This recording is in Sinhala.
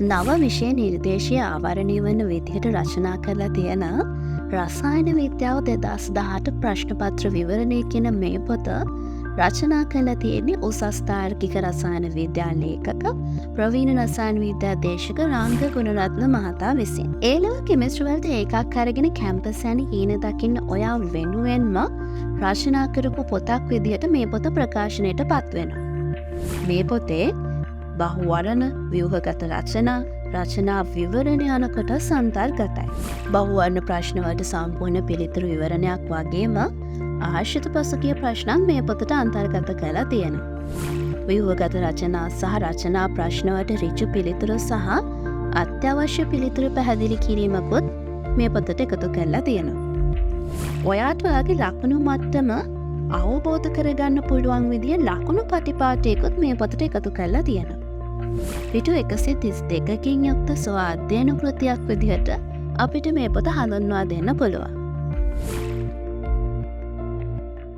නව විෂය නිර්දේශය ආවරණය වන විදිහට රචනා කරලා තියෙන රසායන විද්‍යාව 2018 ප්‍රශ්නපත්‍ර විවරණය කියන මේ පොත රචනා කරලා තියෙන්නේ උසස් තාර්කික රසායන විද්‍යා ලේඛක ප්‍රවීණ රසායන විද්‍යා දේශක රාංග ගුණරත්න මහතා විසින්. ඒලව කෙමිස්ට්‍රි වලට ඒකක් අරගෙන කැම්පස් යන හීන දකින්න ඔයා වෙනුවෙන්ම රචනා කරපු පොතක් විදිහට මේ පොත ප්‍රකාශනයට පත්වෙනවා. මේ පොතේ බහුවර්ණ ව්‍යුහගත රචනා විවරණ යන කොටස් අන්තර්ගතයි. බහුවර්ණ ප්‍රශ්නවලට සම්පූර්ණ පිළිතුරු විවරණයක් වගේම ආශ්‍රිත පසුගිය ප්‍රශ්නත් මේ පොතට අන්තර්ගත කරලා තියෙනවා. ව්‍යුහගත රචනා සහ රචනා ප්‍රශ්නවලට ඍජු පිළිතුරු සහ අත්‍යවශ්‍ය පිළිතුරු පැහැදිලි කිරීමකුත් මේ පොතට එකතු කරලා තියෙනවා. ඔයාට ඔයාගේ ලකුණු මට්ටම අවබෝධ කරගන්න පුළුවන් විදිය ලකුණු පටිපාටියකුත් මේ පොතට එකතු කරලා තියෙනවා. පිටු 132කින් යුක්ත ස්ව අධ්‍යයන කෘතියක් විදිහට අපිට මේ පොත හඳුන්වා දෙන්න පුළුවන්.